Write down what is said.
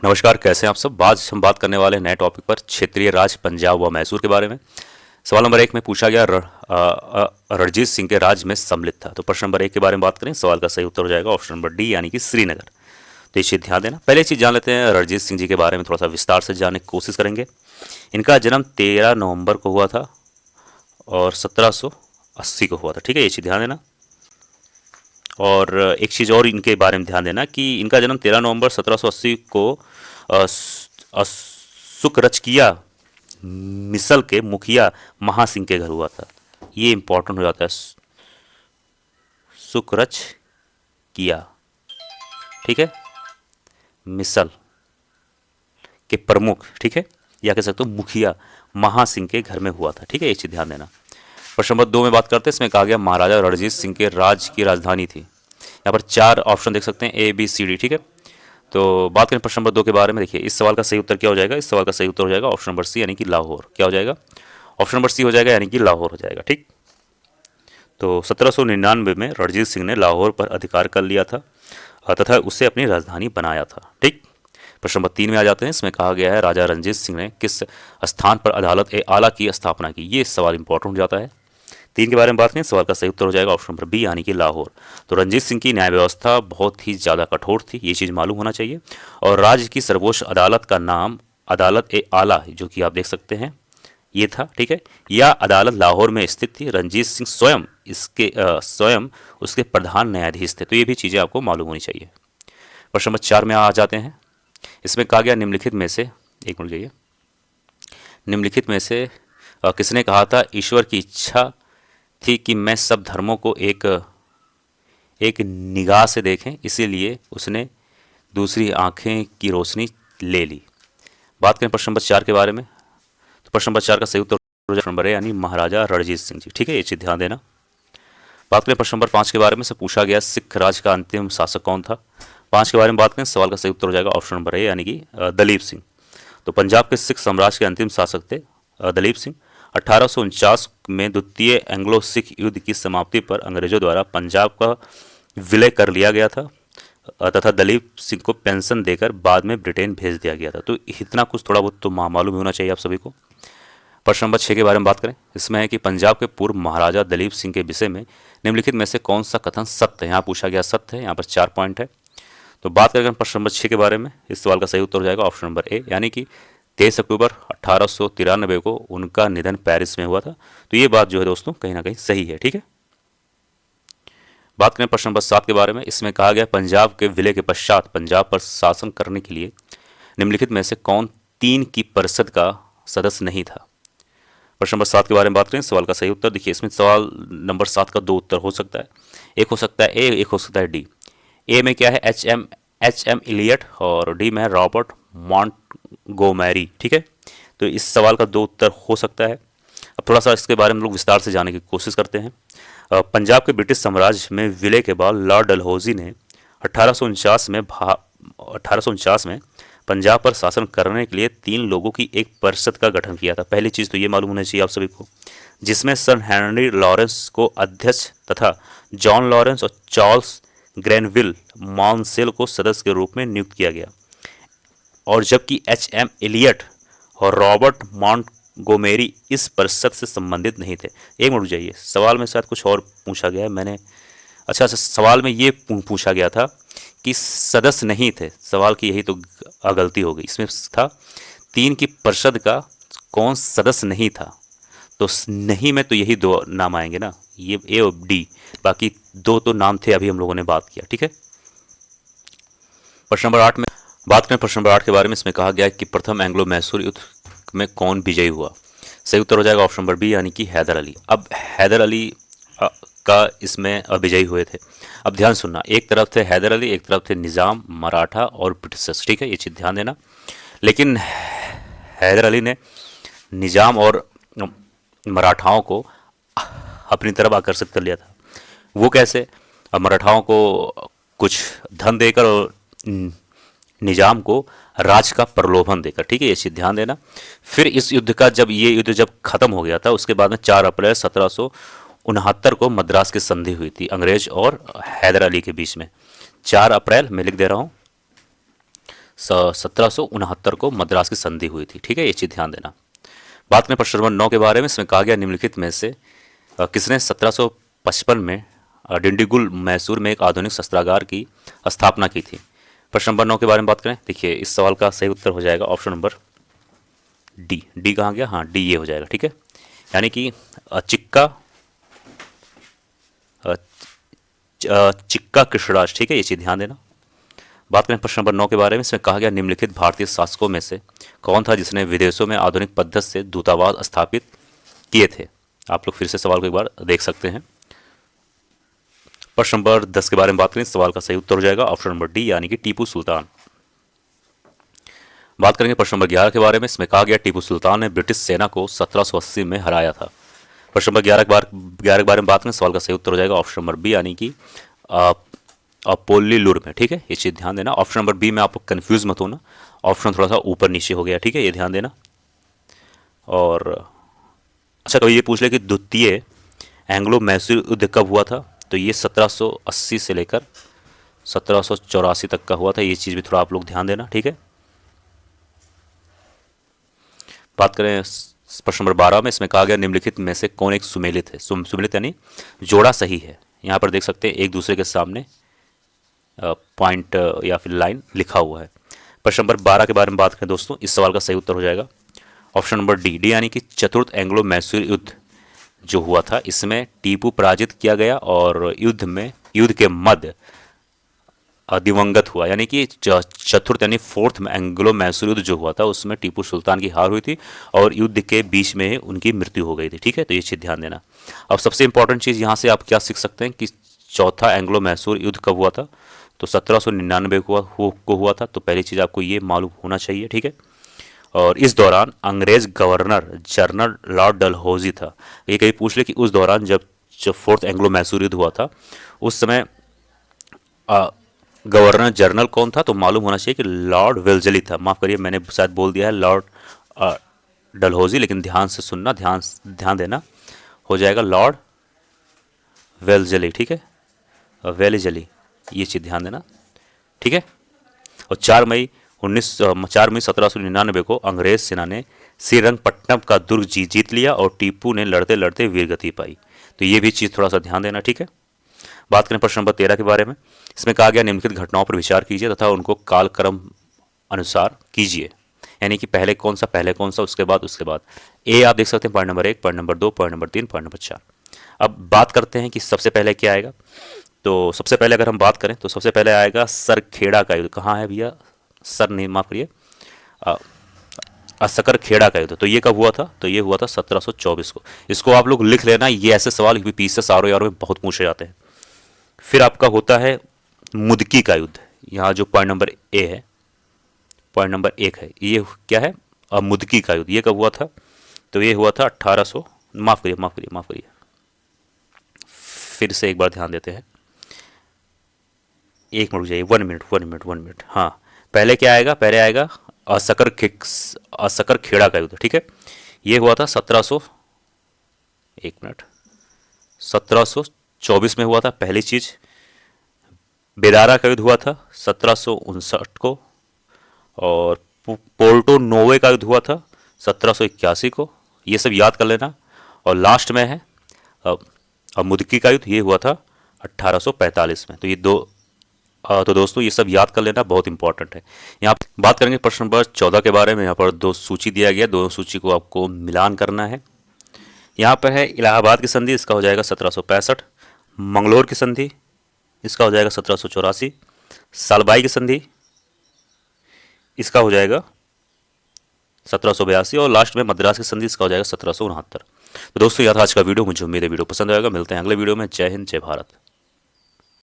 नमस्कार, कैसे हैं आप सब। आज हम बात करने वाले हैं नए टॉपिक पर, क्षेत्रीय राज पंजाब व मैसूर के बारे में। सवाल नंबर 1 में पूछा गया रणजीत सिंह के राज में सम्मिलित था। तो प्रश्न नंबर 1 के बारे में बात करें, सवाल का सही उत्तर हो जाएगा ऑप्शन नंबर डी यानी कि श्रीनगर। तो ये चीज़ ध्यान देना। पहले चीज़ जान लेते हैं रणजीत सिंह जी के बारे में, थोड़ा सा विस्तार से जानने की कोशिश करेंगे। इनका जन्म 13 नवंबर को हुआ था और 1780 को हुआ था। ठीक है, ये चीज़ ध्यान देना। और एक चीज़ और इनके बारे में ध्यान देना कि इनका जन्म 13 नवंबर 1780 को सुकरचकिया मिसल के मुखिया महासिंह के घर हुआ था। ये इंपॉर्टेंट हो जाता है, सुकरच किया। ठीक है, मिसल के प्रमुख, ठीक है, या कह सकते हो मुखिया महासिंह के घर में हुआ था। ठीक है, ये चीज़ ध्यान देना। प्रश्न नंबर 2 में बात करते हैं। इसमें कहा गया महाराजा रणजीत सिंह के राज की राजधानी थी। यहाँ पर 4 ऑप्शन देख सकते हैं, ए बी सी डी। ठीक है, तो बात करें प्रश्न नंबर 2 के बारे में। देखिए, इस सवाल का सही उत्तर क्या हो जाएगा। इस सवाल का सही उत्तर हो जाएगा ऑप्शन नंबर सी यानी कि लाहौर। क्या हो जाएगा, ऑप्शन नंबर सी हो जाएगा यानी कि लाहौर हो जाएगा। ठीक, तो 1799 में रणजीत सिंह ने लाहौर पर अधिकार कर लिया था तथा उसे अपनी राजधानी बनाया था। ठीक, प्रश्न नंबर 3 में आ जाते हैं। इसमें कहा गया है राजा रणजीत सिंह ने किस स्थान पर अदालत ए आला की स्थापना की। ये सवाल इंपॉर्टेंट हो जाता है। 3 के बारे में बात करें, सवाल का सही उत्तर हो जाएगा ऑप्शन नंबर बी यानी कि लाहौर। तो रणजीत सिंह की न्याय व्यवस्था बहुत ही ज़्यादा कठोर थी, ये चीज़ मालूम होना चाहिए। और राज्य की सर्वोच्च अदालत का नाम अदालत ए आला है, जो कि आप देख सकते हैं, ये था। ठीक है, यह अदालत लाहौर में स्थित थी। रणजीत सिंह स्वयं उसके प्रधान न्यायाधीश थे। तो ये भी चीज़ें आपको मालूम होनी चाहिए। प्रश्न नंबर 4 में आ जाते हैं। इसमें कहा गया निम्नलिखित में से, एक मिनट जाइए, निम्नलिखित में से किसने कहा था ईश्वर की इच्छा थी कि मैं सब धर्मों को एक एक निगाह से देखें, इसीलिए उसने दूसरी आंखें की रोशनी ले ली। बात करें प्रश्न नंबर 4 के बारे में, तो प्रश्न नंबर 4 का सही उत्तर हो जाएगा नंबर ए यानी महाराजा रणजीत सिंह जी। ठीक है, ये चीज़ ध्यान देना। बात करें प्रश्न नंबर 5 के बारे में, से पूछा गया सिख राज का अंतिम शासक कौन था। 5 के बारे में बात करें, सवाल का सही उत्तर हो जाएगा ऑप्शन नंबर ए यानी कि दलीप सिंह। तो पंजाब के सिख साम्राज्य के अंतिम शासक थे दलीप सिंह। 1849 में द्वितीय एंग्लो सिख युद्ध की समाप्ति पर अंग्रेजों द्वारा पंजाब का विलय कर लिया गया था तथा दलीप सिंह को पेंशन देकर बाद में ब्रिटेन भेज दिया गया था। तो इतना कुछ थोड़ा बहुत तो मालूम होना चाहिए आप सभी को। प्रश्न नंबर 6 के बारे में बात करें। इसमें है कि पंजाब के पूर्व महाराजा दलीप सिंह के विषय में निम्नलिखित में से कौन सा कथन सत्य है। यहाँ पूछा गया सत्य है, यहाँ पर 4 पॉइंट है। तो बात करें प्रश्न नंबर 6 के बारे में, इस सवाल का सही उत्तर हो जाएगा ऑप्शन नंबर ए यानी कि 23 अक्टूबर 1893 को उनका निधन पेरिस में हुआ था। तो ये बात जो है दोस्तों कहीं ना कहीं सही है। ठीक है, बात करें प्रश्न नंबर 7 के बारे में। इसमें कहा गया पंजाब के विलय के पश्चात पंजाब पर शासन करने के लिए निम्नलिखित में से कौन 3 की परिषद का सदस्य नहीं था। प्रश्न नंबर 7 के बारे में बात करें, सवाल का सही उत्तर देखिए, इसमें सवाल नंबर 7 का 2 उत्तर हो सकता है। एक हो सकता है ए, एक हो सकता है डी। ए में क्या है, एच एम इलियट, और डी में है रॉबर्ट मॉन्टगोमेरी। ठीक है, तो इस सवाल का 2 उत्तर हो सकता है। अब थोड़ा सा इसके बारे में लोग विस्तार से जानने की कोशिश करते हैं। पंजाब के ब्रिटिश साम्राज्य में विलय के बाद लॉर्ड डलहौजी ने 1849 में पंजाब पर शासन करने के लिए 3 लोगों की एक परिषद का गठन किया था। पहली चीज़ तो ये मालूम होनी चाहिए आप सभी को, जिसमें सर हेनरी लॉरेंस को अध्यक्ष तथा जॉन लॉरेंस और चार्ल्स ग्रेनविल मॉन्सेल को सदस्य के रूप में नियुक्त किया गया। और जबकि एच.एम. एलियट और रॉबर्ट मॉन्टगोमेरी इस परिषद से संबंधित नहीं थे। एक मिनट जाइए, सवाल में शायद कुछ और पूछा गया है। मैंने अच्छा, सवाल में ये पूछा गया था कि सदस्य नहीं थे। सवाल की यही तो गलती हो गई। इसमें था 3 की परिषद का कौन सदस्य नहीं था। तो नहीं में तो यही 2 नाम आएंगे ना, ये ए और डी। बाकी 2 तो नाम थे, अभी हम लोगों ने बात किया। ठीक है, प्रश्न नंबर 8 में बात करें। प्रश्न नंबर 8 के बारे में, इसमें कहा गया है कि प्रथम एंग्लो मैसूर युद्ध में कौन विजयी हुआ। सही उत्तर हो जाएगा ऑप्शन नंबर बी यानी कि हैदर अली। अब हैदर अली का इसमें विजयी हुए थे। अब ध्यान सुनना, एक तरफ थे हैदर अली, एक तरफ थे निज़ाम, मराठा और ब्रिटिशर्स। ठीक है, ये चीज़ ध्यान देना। लेकिन हैदर अली ने निज़ाम और मराठाओं को अपनी तरफ आकर्षित कर लिया था। वो कैसे, अब मराठाओं को कुछ धन देकर और निज़ाम को राज का प्रलोभन देकर। ठीक है, ये चीज़ ध्यान देना। फिर इस युद्ध का जब ये युद्ध जब खत्म हो गया था, उसके बाद में 4 अप्रैल 1769 को मद्रास की संधि हुई थी अंग्रेज और हैदर अली के बीच में। 4 अप्रैल मैं लिख दे रहा हूँ 1769 को मद्रास की संधि हुई थी, ठीक है, ये चीज़ ध्यान देना। बात करें प्रश्न नंबर 9 के बारे में, इसमें कहा गया निम्नलिखित में से किसने 1755 में डिंडीगुल मैसूर में एक आधुनिक शस्त्रागार की स्थापना की थी। प्रश्न नंबर 9 के बारे में बात करें, देखिए इस सवाल का सही उत्तर हो जाएगा ऑप्शन नंबर डी। डी कहाँ गया, हाँ डी ये हो जाएगा, ठीक है। यानी कि चिक्का कृष्णराज, ठीक है, ये चीज़ ध्यान देना। बात करें प्रश्न नंबर 9 के बारे में, इसमें कहा गया निम्नलिखित भारतीय शासकों में से कौन था जिसने विदेशों में आधुनिक पद्धति से दूतावास स्थापित किए थे। आप लोग फिर से सवाल को एक बार देख सकते हैं। प्रश्न नंबर 10 के बारे में बात करें, सवाल का सही उत्तर हो जाएगा ऑप्शन नंबर डी, यानी कि टीपू सुल्तान। बात करेंगे प्रश्न नंबर 11 के बारे में, इसमें कहा गया टीपू सुल्तान ने ब्रिटिश सेना को 1780 में हराया था। प्रश्न नंबर 11 के बारे में बात करें, सवाल का सही उत्तर हो जाएगा ऑप्शन नंबर बी, यानी कि अपोलीलुर में, ठीक है, ये चीज़ ध्यान देना। ऑप्शन नंबर बी में आप कंफ्यूज मत होना, ऑप्शन थोड़ा सा ऊपर नीचे हो गया, ठीक है, ये ध्यान देना। और अच्छा, कभी ये पूछ ले कि द्वितीय एंग्लो मैसूर युद्ध कब हुआ था, तो ये 1780 से लेकर 1784 तक का हुआ था, ये चीज़ भी थोड़ा आप लोग ध्यान देना, ठीक है। बात करें प्रश्न नंबर 12 में, इसमें कहा गया निम्नलिखित में से कौन एक सुमेलित है। सुमेलित यानी जोड़ा सही है। यहाँ पर देख सकते हैं एक दूसरे के सामने पॉइंट या फिर लाइन लिखा हुआ है। प्रश्न नंबर 12 के बारे में बात करें दोस्तों, इस सवाल का सही उत्तर हो जाएगा ऑप्शन नंबर डी। डी यानी कि चतुर्थ एंग्लो मैसूर युद्ध जो हुआ था, इसमें टीपू पराजित किया गया और युद्ध के मध्य दिवंगत हुआ, यानी कि चतुर्थ यानी फोर्थ एंग्लो मैसूर युद्ध जो हुआ था उसमें टीपू सुल्तान की हार हुई थी और युद्ध के बीच में उनकी मृत्यु हो गई थी, ठीक है, तो ये चीज़ ध्यान देना। अब सबसे इंपॉर्टेंट चीज़ यहाँ से आप क्या सीख सकते हैं कि चौथा एंग्लो मैसूर युद्ध कब हुआ था, तो 1799 को हुआ था। तो पहली चीज़ आपको ये मालूम होना चाहिए, ठीक है। और इस दौरान अंग्रेज गवर्नर जनरल लॉर्ड डलहौजी था। ये कहीं पूछ ले कि उस दौरान जब फोर्थ एंग्लो मैसूर युद्ध हुआ था उस समय गवर्नर जनरल कौन था, तो मालूम होना चाहिए कि लॉर्ड वेल्जली था। माफ़ करिए, मैंने शायद बोल दिया है लॉर्ड डलहौजी, लेकिन ध्यान से सुनना, ध्यान देना, हो जाएगा लॉर्ड वेल्जली, ठीक है, वेल्जली, ये चीज़ ध्यान देना, ठीक है। और 4 मई 1799 को अंग्रेज सेना ने श्रीरंगपट्टनम का दुर्ग जीत लिया और टीपू ने लड़ते लड़ते वीरगति पाई। तो ये भी चीज़ थोड़ा सा ध्यान देना, ठीक है। बात करें प्रश्न नंबर 13 के बारे में, इसमें कहा गया निम्नलिखित घटनाओं पर विचार कीजिए तथा उनको कालक्रम अनुसार कीजिए, यानी कि पहले कौन सा उसके बाद ए आप देख सकते हैं, point number 1, point number 2, point number 3, point number 4। अब बात करते हैं कि सबसे पहले क्या आएगा, तो सबसे पहले अगर हम बात करें तो सबसे पहले आएगा सरखेड़ा का युद्ध। कहाँ है भैया, सर नहीं, माफ करिए, सकरखेड़ा का युद्ध। तो ये कब हुआ था, तो ये हुआ था 1724 को। इसको आप लोग लिख लेना, ये ऐसे सवाल पीछे सारों यारों में बहुत पूछे जाते हैं। फिर आपका होता है मुदकी का युद्ध, यहाँ जो पॉइंट नंबर ए है, पॉइंट नंबर 1 है, ये क्या है, मुदकी का युद्ध। ये कब हुआ था, तो ये हुआ था 1800, माफ करिए, फिर से एक बार ध्यान देते हैं, एक मिनट रुक जाइए, 1 मिनट। हाँ, पहले क्या आएगा, पहले आएगा असकरखेड़ा का युद्ध, ठीक है, ये हुआ था 1724 में हुआ था। पहली चीज बेदारा का युद्ध हुआ था 1759 को, और पोर्टो नोवे का युद्ध हुआ था 1781 को, ये सब याद कर लेना। और लास्ट में है मुदकी का युद्ध, ये हुआ था 1845 में। तो ये तो दोस्तों ये सब याद कर लेना, बहुत इंपॉर्टेंट है। यहाँ बात करेंगे प्रश्न नंबर 14 के बारे में। यहाँ पर 2 सूची दिया गया, दोनों सूची को आपको मिलान करना है। यहाँ पर है इलाहाबाद की संधि, इसका हो जाएगा 1765। मंगलोर की संधि, इसका हो जाएगा 1784। सालबाई की संधि, इसका हो जाएगा 1782। और लास्ट में मद्रास की संधि, इसका हो जाएगा 1769। तो दोस्तों यह था आज का वीडियो, मुझे उम्मीद है वीडियो पसंद आएगा। मिलते हैं अगले वीडियो में। जय हिंद, जय भारत।